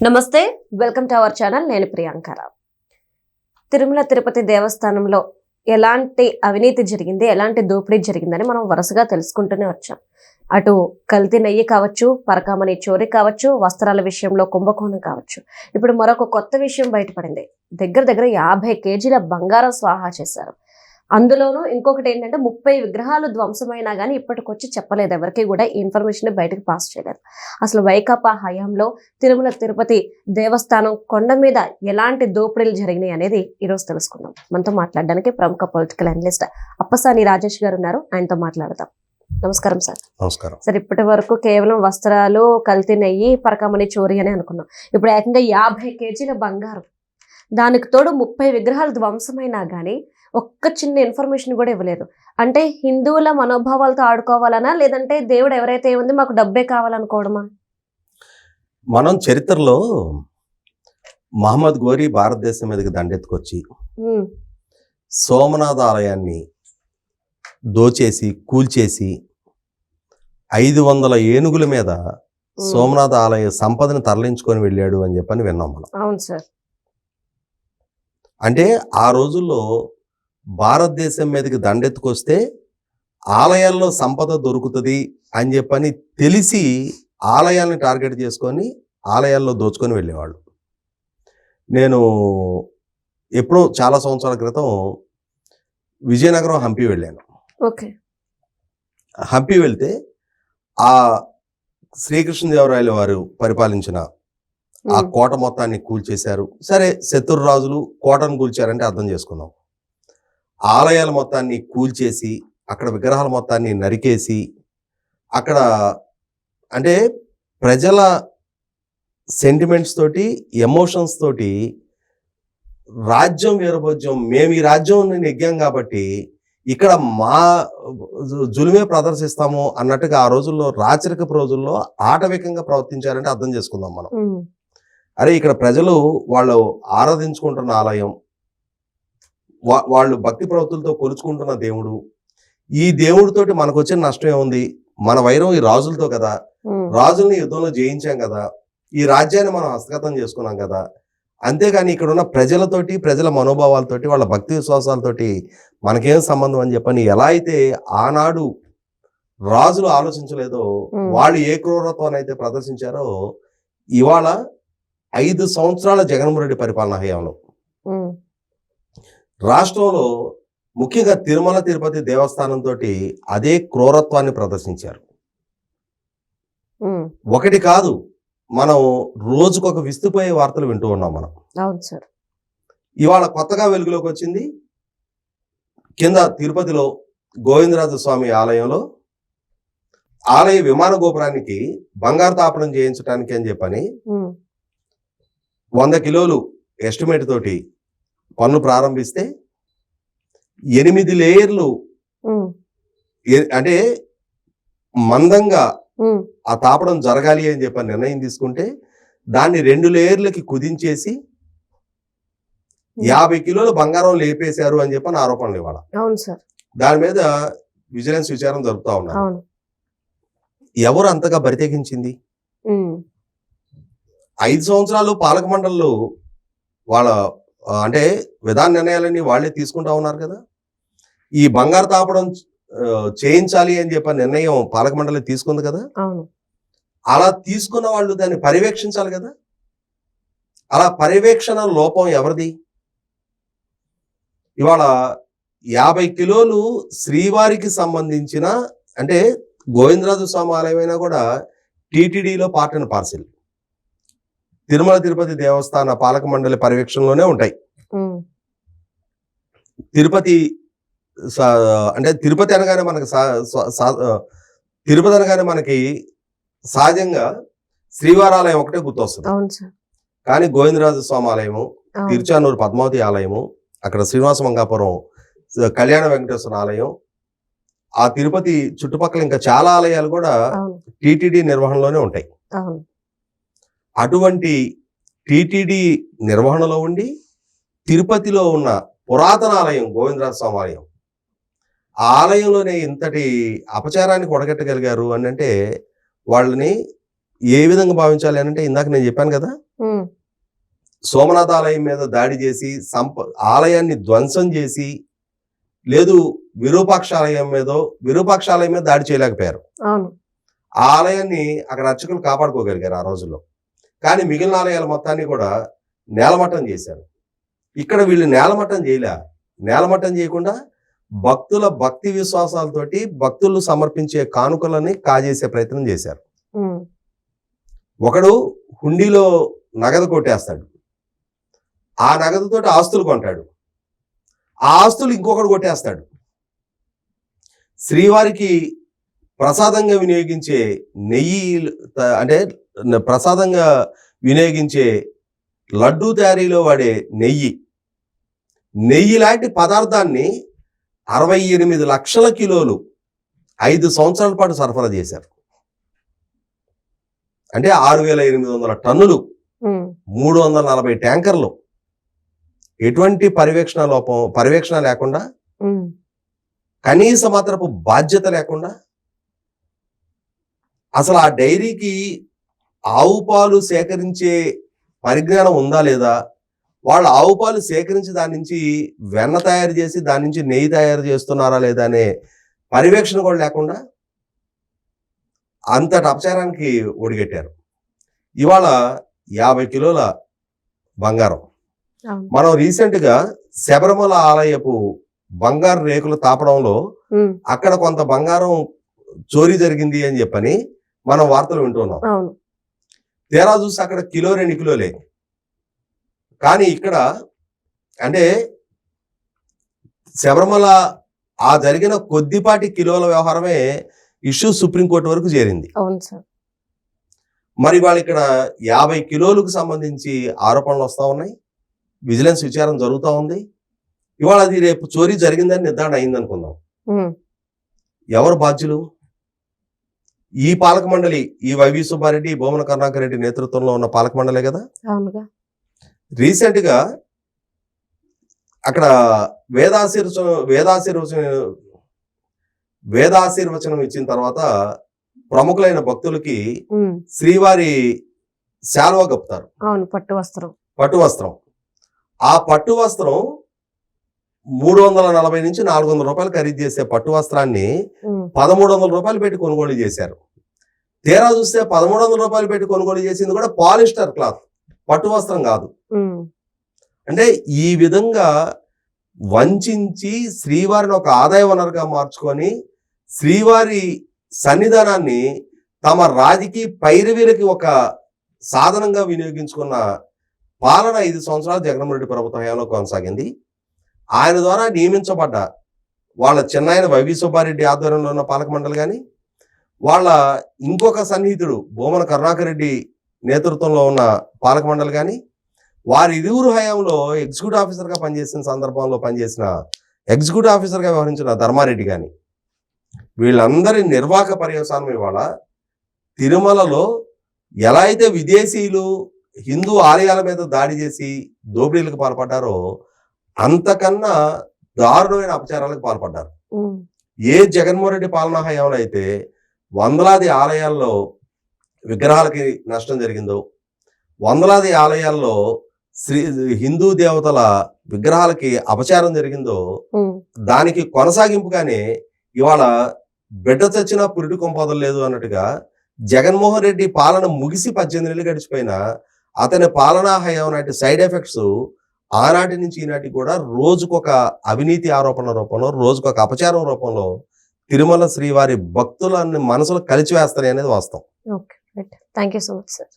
నమస్తే, welcome to our channel. నేను ప్రియాంకర. తిరుమల తిరుపతి దేవస్థానంలో ఎలాంటి అవినీతి జరిగింది, ఎలాంటి దోపిడీ జరిగిందని మనం వరుసగా తెలుసుకుంటూనే వచ్చాం. అటు కల్తీ నెయ్యి కావచ్చు, పరకామణి చోరీ కావచ్చు, వస్త్రాల విషయంలో కుంభకోణం కావచ్చు. ఇప్పుడు మరొక కొత్త విషయం బయటపడింది. దగ్గర 50 కేజీల బంగారం స్వాహా చేశారు. అందులోనూ ఇంకొకటి ఏంటంటే 30 విగ్రహాలు ధ్వంసమైనా కానీ ఇప్పటికొచ్చి చెప్పలేదు, ఎవరికి కూడా ఈ ఇన్ఫర్మేషన్ బయటకు పాస్ చేయలేదు. అసలు వైకాపా హయాంలో తిరుమల తిరుపతి దేవస్థానం కొండ మీద ఎలాంటి దోపిడీలు జరిగినాయి అనేది ఈరోజు తెలుసుకుందాం. మనతో మాట్లాడడానికి ప్రముఖ పొలిటికల్ అనలిస్ట్ అప్పసాని రాజేష్ గారు ఉన్నారు. ఆయనతో మాట్లాడదాం. నమస్కారం సార్. నమస్కారం సార్. ఇప్పటి వరకు కేవలం వస్త్రాలు, కల్తీ నెయ్యి, పరకామణి చోరీ అని అనుకున్నాం. ఇప్పుడు ఏకంగా 50 కేజీల బంగారం, దానికి తోడు 30 విగ్రహాలు ధ్వంసమైనా కానీ ఒక్క చిన్న ఇన్ఫర్మేషన్ కూడా ఇవ్వలేదు. అంటే హిందువుల మనోభావాలతో ఆడుకోవాలనా, లేదంటే దేవుడు ఎవరైతే ఏముంది మాకు డబ్బే కావాలనుకోవడమా? మనం చరిత్రలో మహమ్మద్ గోరీ భారతదేశం మీదకి దండెత్తుకొచ్చి సోమనాథ ఆలయాన్ని దోచేసి కూల్చేసి 500 ఏనుగుల మీద సోమనాథ ఆలయ సంపదను తరలించుకొని వెళ్ళాడు అని చెప్పని విన్నాం మనం. అవును సార్. అంటే ఆ రోజుల్లో భారతదేశం మీదకి దండెత్తుకొస్తే ఆలయాల్లో సంపద దొరుకుతుంది అని చెప్పని తెలిసి ఆలయాల్ని టార్గెట్ చేసుకొని ఆలయాల్లో దోచుకొని వెళ్ళేవాళ్ళు. నేను ఎప్పుడో చాలా సంవత్సరాల క్రితం విజయనగరం హంపి వెళ్ళాను. ఓకే. హంపి వెళ్తే ఆ శ్రీకృష్ణదేవరాయల వారు పరిపాలించిన ఆ కోట మొత్తాన్ని కూల్చేశారు. సరే, శత్రురాజులు కోటను కూల్చారంటే అర్థం చేసుకుందాం. ఆలయాల మొత్తాన్ని కూల్చేసి అక్కడ విగ్రహాల మొత్తాన్ని నరికేసి అక్కడ అంటే ప్రజల సెంటిమెంట్స్ తోటి, ఎమోషన్స్ తోటి రాజ్యం వీరభోజ్యం, మేము ఈ రాజ్యం నెగ్గాం కాబట్టి ఇక్కడ మా జులుమే ప్రదర్శిస్తాము అన్నట్టుగా ఆ రోజుల్లో, రాచరికపు రోజుల్లో ఆటవికంగా ప్రవర్తించారంటే అర్థం చేసుకుందాం మనం. అరే, ఇక్కడ ప్రజలు వాళ్ళు ఆరాధించుకుంటున్న ఆలయం, వాళ్ళు భక్తి ప్రవృత్తులతో కొలుచుకుంటున్న దేవుడు, ఈ దేవుడితోటి మనకు వచ్చిన నష్టం ఏముంది? మన వైరం ఈ రాజులతో కదా, రాజుల్ని యుద్ధంలో జయించాం కదా, ఈ రాజ్యాన్ని మనం హస్తగతం చేసుకున్నాం కదా, అంతేగాని ఇక్కడ ఉన్న ప్రజలతోటి, ప్రజల మనోభావాలతోటి, వాళ్ళ భక్తి విశ్వాసాలతోటి మనకేం సంబంధం అని చెప్పని ఎలా అయితే ఆనాడు రాజులు ఆలోచించలేదో, వాళ్ళు ఏ క్రూరత్వాన్ని అయితే ప్రదర్శించారో ఇవాళ 5 సంవత్సరాల జగన్మోహన్ రెడ్డి పరిపాలన హయాంలో రాష్ట్రంలో ముఖ్యంగా తిరుమల తిరుపతి దేవస్థానం తోటి అదే క్రూరత్వాన్ని ప్రదర్శించారు. ఒకటి కాదు, మనం రోజుకొక విస్తుపోయే వార్తలు వింటూ ఉన్నాం మనం. అవును సార్. ఇవాళ కొత్తగా వెలుగులోకి వచ్చింది, కింద తిరుపతిలో గోవిందరాజ స్వామి ఆలయంలో ఆలయ విమాన గోపురానికి బంగారు తాపడం చేయించడానికి అని చెప్పని 100 కిలోలు ఎస్టిమేట్ తోటి పనులు ప్రారంభిస్తే 8 లేయర్లు అంటే మందంగా ఆ తాపడం జరగాలి అని చెప్పి నిర్ణయం తీసుకుంటే దాన్ని 2 లేయర్లకి కుదించేసి 50 కిలోల బంగారం లేపేశారు అని చెప్పని ఆరోపణలు ఇవాళ. అవును సార్. దాని మీద విజిలెన్స్ విచారణ జరుపుతా ఉన్నారు. ఎవరు అంతగా బరితెగించింది? 5 సంవత్సరాలు పాలక మండళ్ళు వాళ్ళ అంటే విధాన నిర్ణయాలన్నీ వాళ్ళే తీసుకుంటా ఉన్నారు కదా. ఈ బంగారు తాపడం చేయించాలి అని చెప్పి నిర్ణయం పాలక మండలి తీసుకుంది కదా. అలా తీసుకున్న వాళ్ళు దాన్ని పర్యవేక్షించాలి కదా. అలా పర్యవేక్షణ లోపం ఎవరిది? ఇవాళ 50 కిలోలు శ్రీవారికి సంబంధించిన, అంటే గోవిందరాజ స్వామి ఆలయమైనా కూడా టీటీడీలో part and parcel, Tirumala Tirupati దేవస్థాన పాలక మండలి పర్యవేక్షణలోనే ఉంటాయి. తిరుపతి అంటే తిరుపతి అనగానే మనకి సహజంగా శ్రీవారాలయం ఒకటే గుర్తొస్తుంది. కానీ గోవిందరాజ స్వామి ఆలయము, తిరుచానూరు పద్మావతి ఆలయము, అక్కడ శ్రీనివాస మంగాపురం కళ్యాణ వెంకటేశ్వర ఆలయం, ఆ తిరుపతి చుట్టుపక్కల ఇంకా చాలా ఆలయాలు కూడా టీటీడీ నిర్వహణలోనే ఉంటాయి. అటువంటి టీటీడీ నిర్వహణలో ఉండి తిరుపతిలో ఉన్న పురాతన ఆలయం గోవిందరాజ స్వామి ఆలయం, ఆ ఆలయంలోనే ఇంతటి అపచారానికి ఒడగట్టగలిగారు అని అంటే వాళ్ళని ఏ విధంగా భావించాలి అని అంటే ఇందాక నేను చెప్పాను కదా, ఉమ్, సోమనాథ ఆలయం మీద దాడి చేసి ఆలయాన్ని ధ్వంసం చేసి, లేదు విరూపాక్షాలయం మీద దాడి చేయలేకపోయారు. అవును. ఆ ఆలయాన్ని అక్కడ అర్చకులు కాపాడుకోగలిగారు ఆ రోజుల్లో. కానీ మిగిలిన ఆలయాల మొత్తాన్ని కూడా నేలమట్టం చేశారు. ఇక్కడ వీళ్ళు నేలమట్టం చేయకుండా భక్తుల భక్తి విశ్వాసాలతోటి భక్తులు సమర్పించే కానుకలని కాజేసే ప్రయత్నం చేశారు. ఉమ్, ఒకడు హుండీలో నగదు కొట్టేస్తాడు, ఆ నగదుతోటి ఆస్తులు కొంటాడు, ఆ ఆస్తులు ఇంకొకడు కొట్టేస్తాడు. శ్రీవారికి ప్రసాదంగా వినియోగించే నెయ్యి, అంటే ప్రసాదంగా వినియోగించే లడ్డూ తయారీలో వాడే నెయ్యి లాంటి పదార్థాన్ని 68 లక్షల కిలోలు 5 సంవత్సరాల పాటు సరఫరా చేశారు. అంటే 6,800 టన్నులు, 340 ట్యాంకర్లు. ఎటువంటి పర్యవేక్షణ లేకుండా, కనీస మాత్రపు బాధ్యత లేకుండా, అసలు ఆ డైరీకి ఆవు పాలు సేకరించే పరిజ్ఞానం ఉందా లేదా, వాళ్ళు ఆవు పాలు సేకరించి దాని నుంచి వెన్న తయారు చేసి దాని నుంచి నెయ్యి తయారు చేస్తున్నారా లేదా అనే పర్యవేక్షణ కూడా లేకుండా అంతటి అపచారానికి ఒడిగట్టారు. ఇవాళ 50 కిలోల బంగారం. మనం రీసెంట్ గా శబరిమల ఆలయపు బంగారు రేకులు తాపడంలో అక్కడ కొంత బంగారం చోరీ జరిగింది అని చెప్పని మనం వార్తలు వింటున్నాం. తీరా చూసి అక్కడ కిలో 2 కిలోలే. కానీ ఇక్కడ అంటే శబరిమల ఆ జరిగిన కొద్దిపాటి కిలోల వ్యవహారమే ఇష్యూ సుప్రీంకోర్టు వరకు చేరింది. మరి వాళ్ళు ఇక్కడ 50 కిలోలకు సంబంధించి ఆరోపణలు వస్తా ఉన్నాయి. విజిలెన్స్ విచారణ జరుగుతూ ఉంది. ఇవాళ అది రేపు చోరీ జరిగిందని నిర్ధారణ అయింది అనుకుందాం. ఎవరు బాధ్యులు? ఈ పాలక మండలి, ఈ వైవి సుబ్బారెడ్డి, భూమన కరుణాకర్ రెడ్డి నేతృత్వంలో ఉన్న పాలక మండలే కదా. రీసెంట్ గా అక్కడ వేదాశీర్వచనం ఇచ్చిన తర్వాత ప్రముఖులైన భక్తులకి శ్రీవారి శాలువ కప్పుతారు, పట్టు వస్త్రం. ఆ పట్టు వస్త్రం 340 నుంచి 400 రూపాయలు ఖరీదు చేసే పట్టు వస్త్రాన్ని 1300 రూపాయలు పెట్టి కొనుగోలు చేశారు. తీరా చూస్తే 1300 రూపాయలు పెట్టి కొనుగోలు చేసింది కూడా పాలిస్టర్ క్లాత్, పట్టు వస్త్రం కాదు. అంటే ఈ విధంగా వంచి శ్రీవారిని ఒక ఆదాయ వనరుగా మార్చుకొని శ్రీవారి సన్నిధానాన్ని తమ రాజకీయ పైరవీలకి ఒక సాధనంగా వినియోగించుకున్న పాలన 5 సంవత్సరాలు జగన్మోహన్ రెడ్డి ప్రభుత్వ హయాంలో కొనసాగింది. ఆయన ద్వారా నియమించబడ్డ వాళ్ళ చిన్నాయన వైవి సుబ్బారెడ్డి ఆధ్వర్యంలో ఉన్న పాలక మండలి కానీ, వాళ్ళ ఇంకొక సన్నిహితుడు భూమన కరుణాకర్ రెడ్డి నేతృత్వంలో ఉన్న పాలక మండలి కానీ, వారి ఇరువురు హయాంలో ఎగ్జిక్యూటివ్ ఆఫీసర్గా పనిచేసిన సందర్భంలో పనిచేసిన ఎగ్జిక్యూటివ్ ఆఫీసర్గా వ్యవహరించిన ధర్మారెడ్డి కానీ, వీళ్ళందరి నిర్వాహక పర్యవసానం ఇవాళ తిరుమలలో ఎలా అయితే విదేశీయులు హిందూ ఆలయాల మీద దాడి చేసి దోపిడీలకు పాల్పడ్డారో అంతకన్నా దారుణమైన అపచారాలకు పాల్పడ్డారు. ఏ జగన్మోహన్ రెడ్డి పాలనా హయాంలో అయితే వందలాది ఆలయాల్లో విగ్రహాలకి నష్టం జరిగిందో, వందలాది ఆలయాల్లో హిందూ దేవతల విగ్రహాలకి అపచారం జరిగిందో, దానికి కొనసాగింపుగానే ఇవాళ బిడ్డ చచ్చినా పురిటి కొంపదలు లేదు అన్నట్టుగా జగన్మోహన్ రెడ్డి పాలన ముగిసి 18 నెలలు గడిచిపోయినా అతని పాలనా హయాం నాటి సైడ్ ఎఫెక్ట్స్ ఆనాటి నుంచి ఈనాటి కూడా రోజుకొక అవినీతి ఆరోపణ రూపంలో, రోజుకొక అపచారం రూపంలో తిరుమల శ్రీవారి భక్తులని మనసులో కలిచివేస్తాయి అనేది వాస్తవం. Okay, thank you so much sir.